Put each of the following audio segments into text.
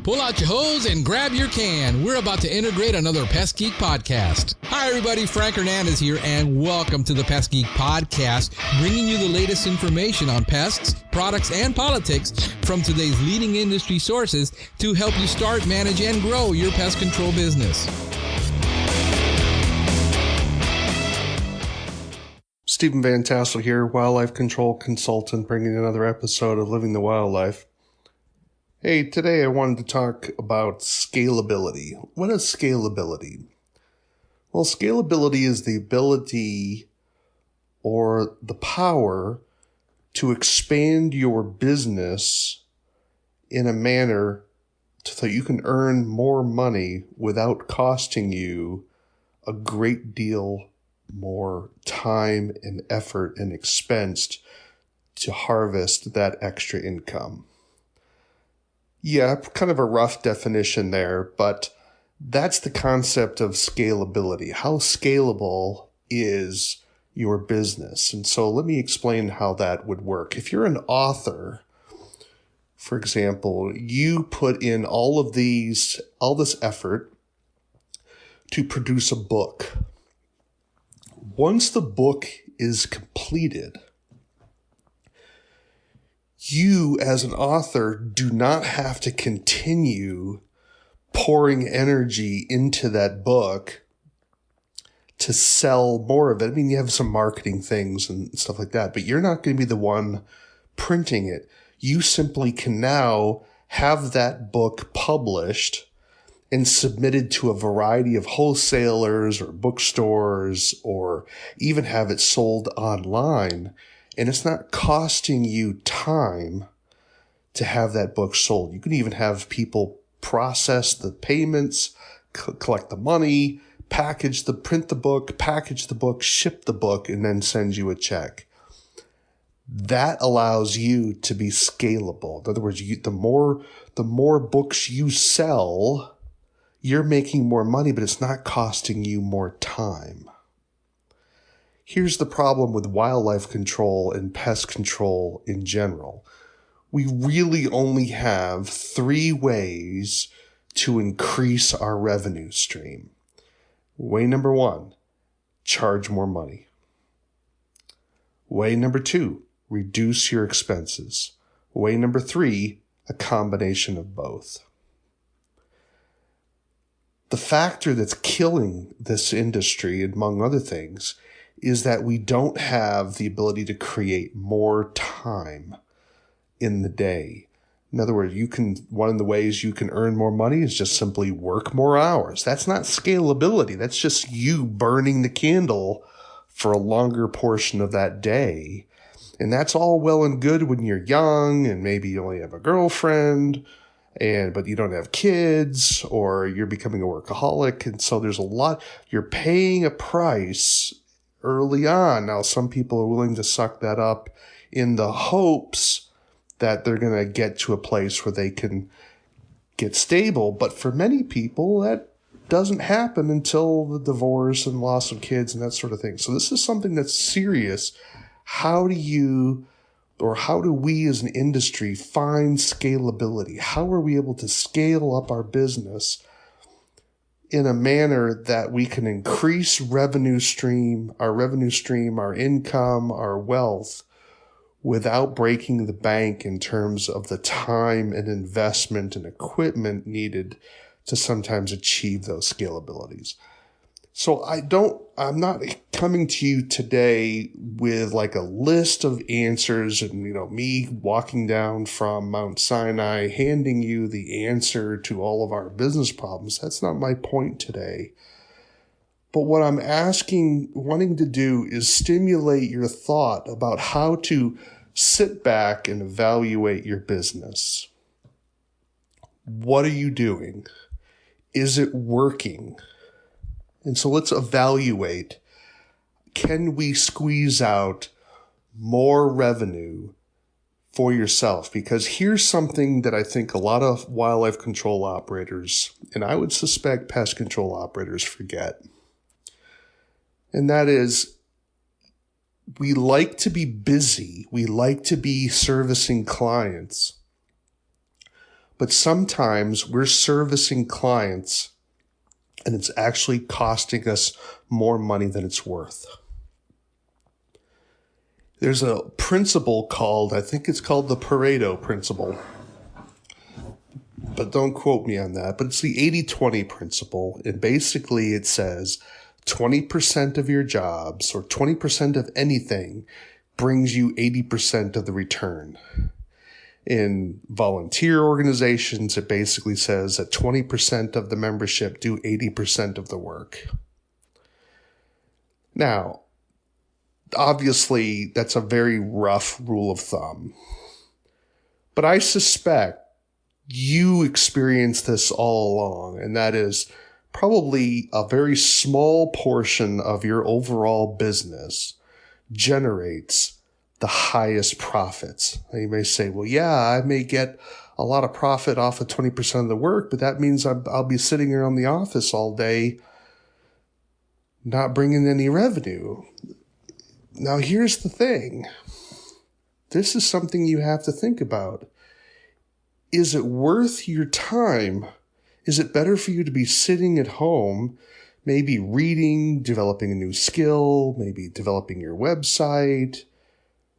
Pull out your hose and grab your can. We're about to integrate another Pest Geek podcast. Hi, everybody. Frank Hernandez here, and welcome to the Pest Geek podcast, bringing you the latest information on pests, products, and politics from today's leading industry sources to help you start, manage, and grow your pest control business. Stephen Vantassel here, wildlife control consultant, bringing another episode of Living the Wildlife. Hey, today I wanted to talk about scalability. What is scalability? Well, scalability is the ability or the power to expand your business in a manner so that you can earn more money without costing you a great deal more time and effort and expense to harvest that extra income. Yeah, kind of a rough definition there, but that's the concept of scalability. How scalable is your business? And so let me explain how that would work. If you're an author, for example, you put in all this effort to produce a book. Once the book is completed, you as an author do not have to continue pouring energy into that book to sell more of it. I mean, you have some marketing things and stuff like that, but you're not going to be the one printing it. You simply can now have that book published and submitted to a variety of wholesalers or bookstores, or even have it sold online. And it's not costing you time to have that book sold. You can even have people process the payments, collect the money, print the book, package the book, ship the book, and then send you a check. That allows you to be scalable. In other words, the more books you sell, you're making more money, but it's not costing you more time. Here's the problem with wildlife control and pest control in general. We really only have 3 ways to increase our revenue stream. Way number 1, charge more money. Way number 2, reduce your expenses. Way number 3, a combination of both. The factor that's killing this industry, among other things, is that we don't have the ability to create more time in the day. In other words, one of the ways you can earn more money is just simply work more hours. That's not scalability. That's just you burning the candle for a longer portion of that day. And that's all well and good when you're young and maybe you only have a girlfriend, but you don't have kids, or you're becoming a workaholic. And so there's a lot, you're paying a price early on. Now, some people are willing to suck that up in the hopes that they're going to get to a place where they can get stable. But for many people, that doesn't happen until the divorce and loss of kids and that sort of thing. So this is something that's serious. How do we as an industry find scalability? How are we able to scale up our business in a manner that we can increase our revenue stream, our income, our wealth, without breaking the bank in terms of the time and investment and equipment needed to sometimes achieve those scalabilities? So I'm not coming to you today with like a list of answers and, me walking down from Mount Sinai, handing you the answer to all of our business problems. That's not my point today. But what I'm wanting to do is stimulate your thought about how to sit back and evaluate your business. What are you doing? Is it working? And so let's evaluate, can we squeeze out more revenue for yourself? Because here's something that I think a lot of wildlife control operators, and I would suspect pest control operators, forget. And that is, we like to be busy. We like to be servicing clients. but sometimes we're servicing clients and it's actually costing us more money than it's worth. There's a principle called, I think it's called the Pareto principle, but don't quote me on that. But it's the 80-20 principle. And basically it says 20% of your jobs or 20% of anything brings you 80% of the return. In volunteer organizations, it basically says that 20% of the membership do 80% of the work. Now, obviously, that's a very rough rule of thumb. But I suspect you experience this all along, and that is probably a very small portion of your overall business generates the highest profits. Now you may say, well, yeah, I may get a lot of profit off of 20% of the work, but that means I'll be sitting around the office all day not bringing any revenue. Now, here's the thing. This is something you have to think about. Is it worth your time? Is it better for you to be sitting at home, maybe reading, developing a new skill, maybe developing your website,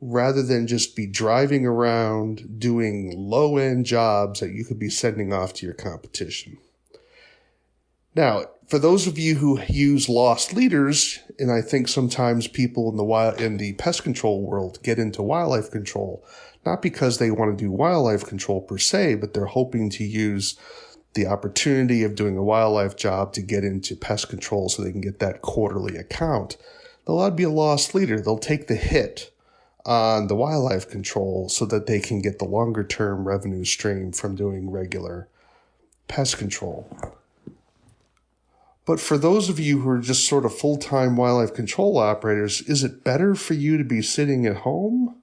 rather than just be driving around doing low-end jobs that you could be sending off to your competition? Now, for those of you who use lost leaders, and I think sometimes people in the pest control world get into wildlife control, not because they want to do wildlife control per se, but they're hoping to use the opportunity of doing a wildlife job to get into pest control so they can get that quarterly account. They'll be a lost leader. They'll take the hit on the wildlife control so that they can get the longer term revenue stream from doing regular pest control. But for those of you who are just sort of full-time wildlife control operators, is it better for you to be sitting at home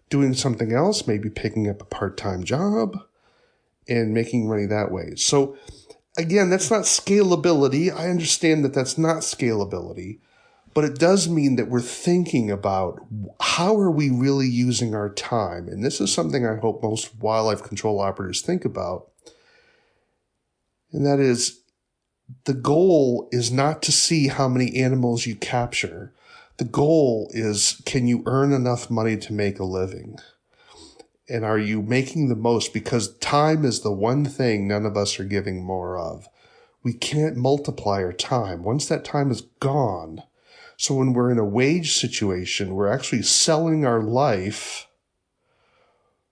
doing something else, maybe picking up a part-time job and making money that way? So again, that's not scalability. I understand that that's not scalability. But it does mean that we're thinking about how are we really using our time? And this is something I hope most wildlife control operators think about. And that is, the goal is not to see how many animals you capture. The goal is, can you earn enough money to make a living? And are you making the most? Because time is the one thing none of us are giving more of. We can't multiply our time. Once that time is gone. So when we're in a wage situation, we're actually selling our life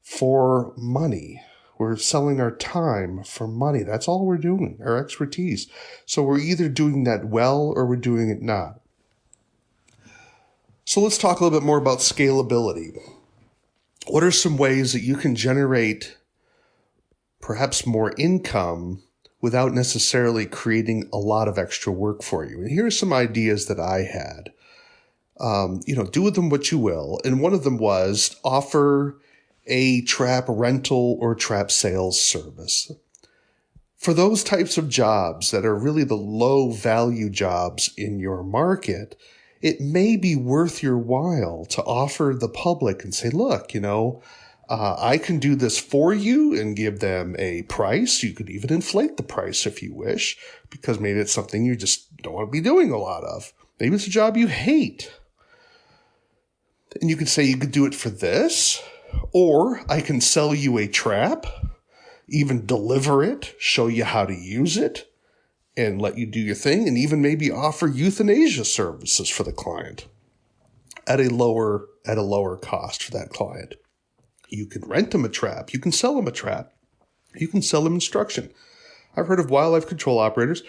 for money. We're selling our time for money. That's all we're doing, our expertise. So we're either doing that well or we're doing it not. So let's talk a little bit more about scalability. What are some ways that you can generate perhaps more income without necessarily creating a lot of extra work for you? And here are some ideas that I had. Do with them what you will. And one of them was offer a trap rental or trap sales service. For those types of jobs that are really the low value jobs in your market, it may be worth your while to offer the public and say, look, I can do this for you and give them a price. You could even inflate the price if you wish, because maybe it's something you just don't want to be doing a lot of. Maybe it's a job you hate. And you could say you could do it for this, or I can sell you a trap, even deliver it, show you how to use it, and let you do your thing, and even maybe offer euthanasia services for the client at a lower cost for that client. You can rent them a trap. You can sell them a trap. You can sell them instruction. I've heard of wildlife control operators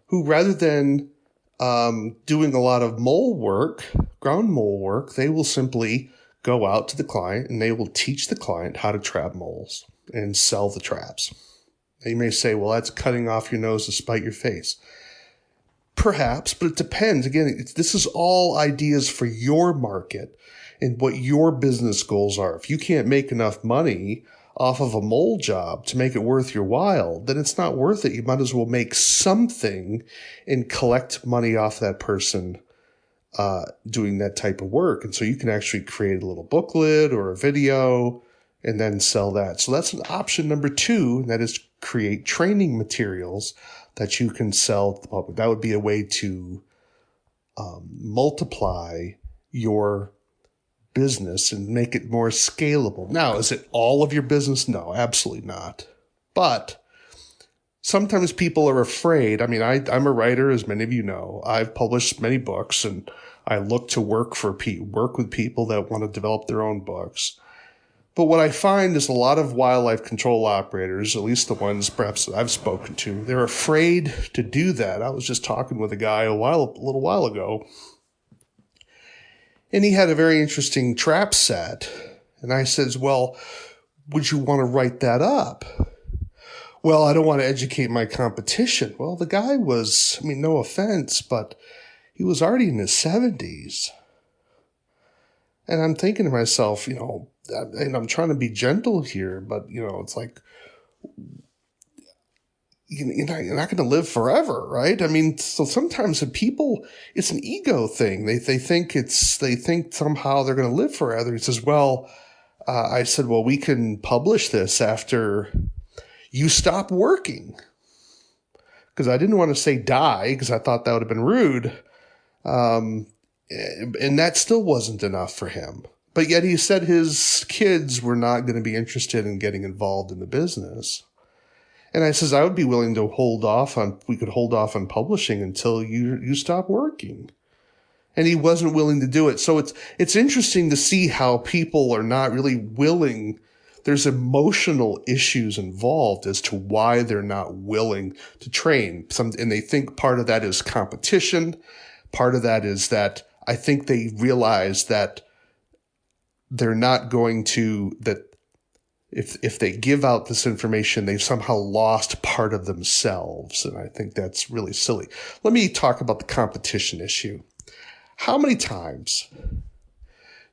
who, rather than doing a lot of mole work, ground mole work, they will simply go out to the client and they will teach the client how to trap moles and sell the traps. Now you may say, well, that's cutting off your nose to spite your face. Perhaps, but it depends. Again, this is all ideas for your market and what your business goals are. If you can't make enough money off of a mole job to make it worth your while, then it's not worth it. You might as well make something and collect money off that person doing that type of work. And so you can actually create a little booklet or a video and then sell that. So that's an option number 2, and that is create training materials that you can sell to the public. That would be a way to multiply your business and make it more scalable. Now, is it all of your business? No, absolutely not. But sometimes people are afraid. I mean, I'm a writer, as many of you know. I've published many books, and I look to work with people that want to develop their own books. But what I find is a lot of wildlife control operators, at least the ones perhaps that I've spoken to, they're afraid to do that. I was just talking with a guy a little while ago, and he had a very interesting trap set. And I says, well, would you want to write that up? Well, I don't want to educate my competition. Well, the guy was, I mean, no offense, but he was already in his 70s. And I'm thinking to myself, and I'm trying to be gentle here, but, it's like, you're not going to live forever, right? I mean, so sometimes people, it's an ego thing. They think somehow they're going to live forever. He says, well, I said, well, we can publish this after you stop working. Because I didn't want to say die, because I thought that would have been rude. And that still wasn't enough for him. But yet he said his kids were not going to be interested in getting involved in the business. And I says, I would be willing to we could hold off on publishing until you stop working. And he wasn't willing to do it. So it's interesting to see how people are not really willing. There's emotional issues involved as to why they're not willing to train. And they think part of that is competition. Part of that is that I think they realize that they're not going to, that if they give out this information, they've somehow lost part of themselves. And I think that's really silly. Let me talk about the competition issue. How many times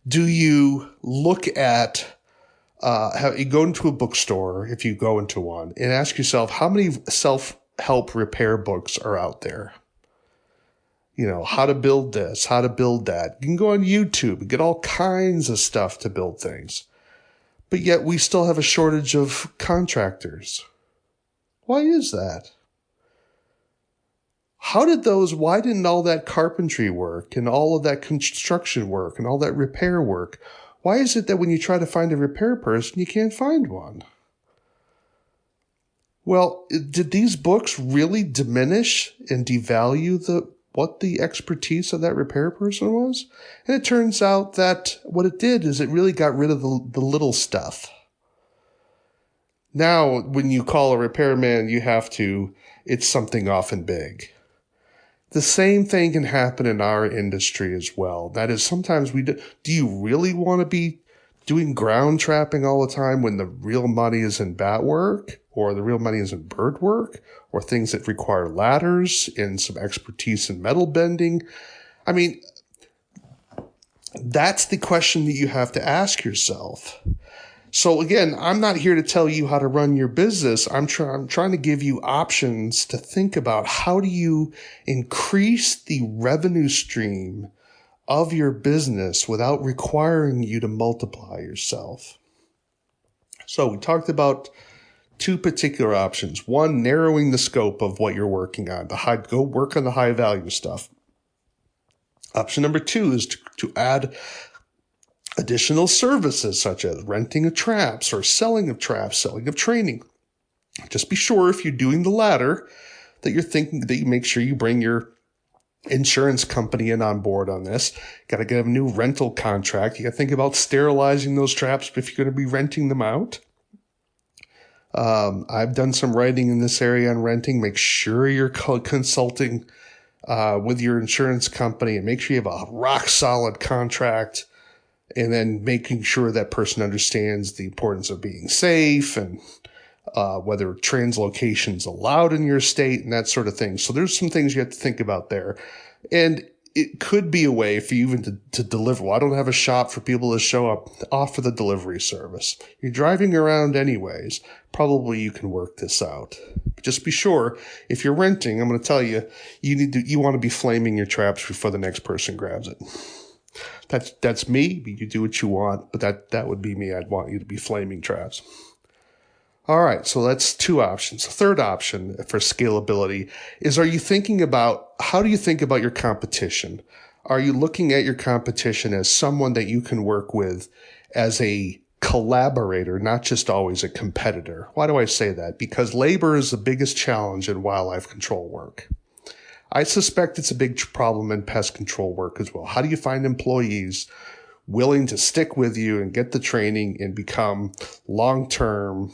do you look at, you go into a bookstore, if you go into one, and ask yourself, how many self-help repair books are out there? How to build this, how to build that. You can go on YouTube and get all kinds of stuff to build things. But yet we still have a shortage of contractors. Why is that? Why didn't all that carpentry work and all of that construction work and all that repair work, why is it that when you try to find a repair person, you can't find one? Well, did these books really diminish and devalue what the expertise of that repair person was? And it turns out that what it did is it really got rid of the little stuff. Now, when you call a repairman, it's something often big. The same thing can happen in our industry as well. That is, sometimes do you really want to be doing ground trapping all the time when the real money is in bat work, or the real money is in bird work, or things that require ladders and some expertise in metal bending? I mean, that's the question that you have to ask yourself. So again, I'm not here to tell you how to run your business. I'm trying to give you options to think about how do you increase the revenue stream of your business without requiring you to multiply yourself. So we talked about 2 particular options. One, narrowing the scope of what you're working on. Go work on the high value stuff. Option number 2 is to add additional services such as renting of traps or selling of traps, selling of training. Just be sure if you're doing the latter that you make sure you bring your insurance company in on board on this. Got to get a new rental contract. You got to think about sterilizing those traps if you're going to be renting them out. I've done some writing in this area on renting. Make sure you're consulting with your insurance company and make sure you have a rock solid contract, and then making sure that person understands the importance of being safe and whether translocation's allowed in your state and that sort of thing. So there's some things you have to think about there. And it could be a way for you even to deliver. Well, I don't have a shop for people to show up, offer the delivery service. You're driving around anyways. Probably you can work this out. But just be sure, if you're renting, I'm going to tell you, you want to be flaming your traps before the next person grabs it. That's me. You do what you want, but that would be me. I'd want you to be flaming traps. All right, so that's two options. The third option for scalability is, how do you think about your competition? Are you looking at your competition as someone that you can work with as a collaborator, not just always a competitor? Why do I say that? Because labor is the biggest challenge in wildlife control work. I suspect it's a big problem in pest control work as well. How do you find employees willing to stick with you and get the training and become long-term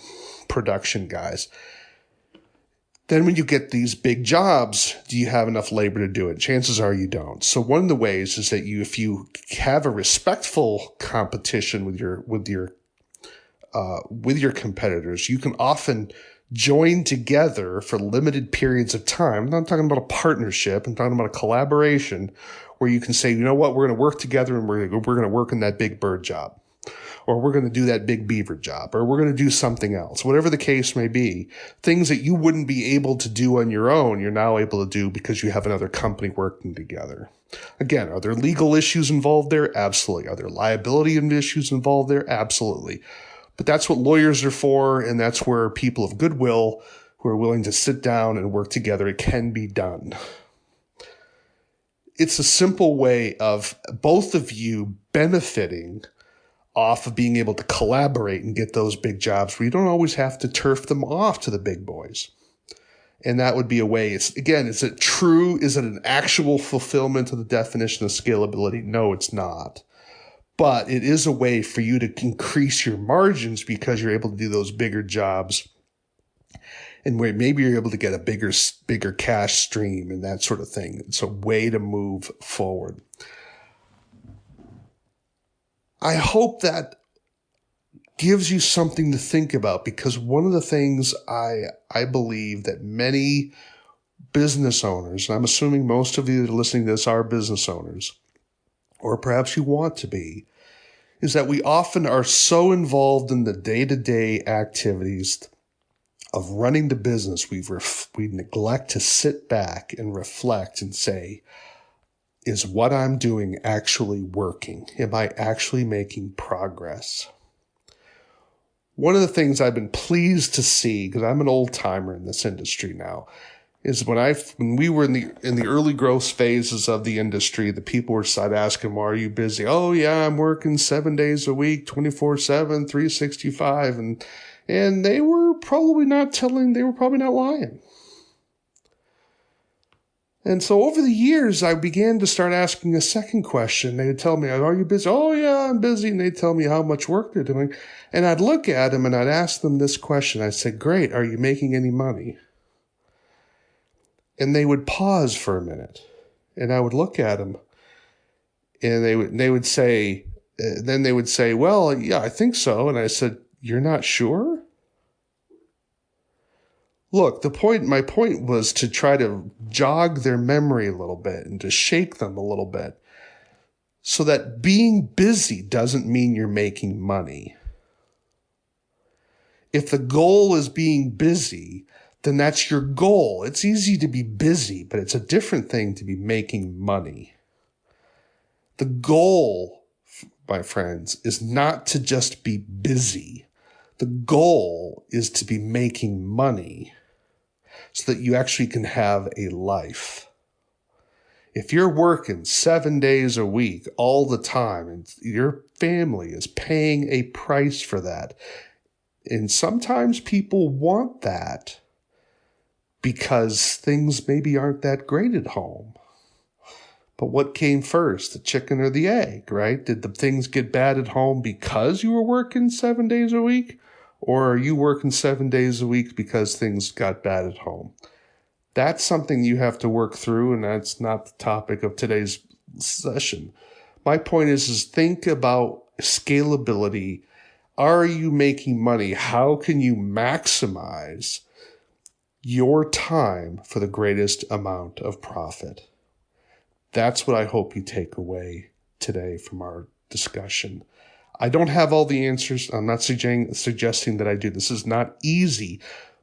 production guys? Then when you get these big jobs, do you have enough labor to do it? Chances are you don't. So one of the ways is that if you have a respectful competition with your competitors, you can often join together for limited periods of time. I'm not talking about a partnership. I'm talking about a collaboration where you can say, you know what, we're going to work together and we're going to work in that big bird job, or we're going to do that big beaver job, or we're going to do something else. Whatever the case may be, things that you wouldn't be able to do on your own, you're now able to do because you have another company working together. Again, are there legal issues involved there? Absolutely. Are there liability issues involved there? Absolutely. But that's what lawyers are for, and that's where people of goodwill who are willing to sit down and work together, it can be done. It's a simple way of both of you benefiting off of being able to collaborate and get those big jobs where you don't always have to turf them off to the big boys. And that would be a way. Is it true? Is it an actual fulfillment of the definition of scalability? No, it's not. But it is a way for you to increase your margins because you're able to do those bigger jobs, and where maybe you're able to get a bigger cash stream and that sort of thing. It's a way to move forward. I hope that gives you something to think about, because one of the things I believe that many business owners, and I'm assuming most of you that are listening to this are business owners, or perhaps you want to be, is that we often are so involved in the day-to-day activities of running the business, we neglect to sit back and reflect and say, is what I'm doing actually working? Am I actually making progress? One of the things I've been pleased to see, because I'm an old timer in this industry now, is when we were in the early growth phases of the industry, the people were asking, well, are you busy? Oh yeah, I'm working 7 days a week, 24/7, 365. And they were probably not lying. And so over the years, I began to start asking a second question. They would tell me, are you busy? Oh yeah, I'm busy. And they'd tell me how much work they're doing. And I'd look at them and I'd ask them this question. I'd say, great, are you making any money? And they would pause for a minute, and I would look at them, and they would say, well, yeah, I think so. And I said, you're not sure? Look, my point was to try to jog their memory a little bit and to shake them a little bit, so that being busy doesn't mean you're making money. If the goal is being busy, then that's your goal. It's easy to be busy, but it's a different thing to be making money. The goal, my friends, is not to just be busy. The goal is to be making money so that you actually can have a life. If you're working 7 days a week all the time and your family is paying a price for that, and sometimes people want that, because things maybe aren't that great at home. But what came first, the chicken or the egg, right? Did the things get bad at home because you were working 7 days a week? Or are you working 7 days a week because things got bad at home? That's something you have to work through, and that's not the topic of today's session. My point is think about scalability. Are you making money? How can you maximize your time for the greatest amount of profit? That's what I hope you take away today from our discussion. I don't have all the answers. I'm not suggesting that I do. This is not easy,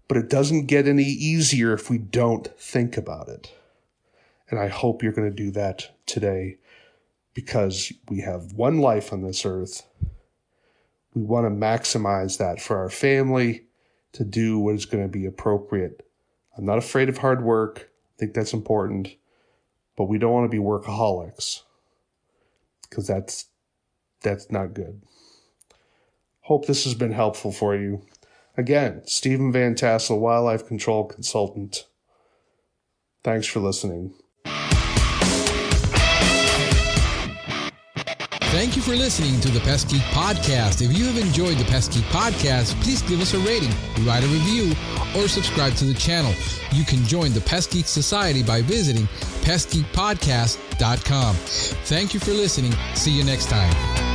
but it doesn't get any easier if we don't think about it. And I hope you're going to do that today, because we have one life on this earth. We want to maximize that for our family to do what is going to be appropriate. I'm not afraid of hard work. I think that's important. But we don't want to be workaholics, because that's not good. Hope this has been helpful for you. Again, Stephen Vantassel, Wildlife Control Consultant. Thanks for listening. Thank you for listening to the Pest Geek Podcast. If you have enjoyed the Pest Geek Podcast, please give us a rating, write a review, or subscribe to the channel. You can join the Pest Geek Society by visiting pestgeekpodcast.com. Thank you for listening. See you next time.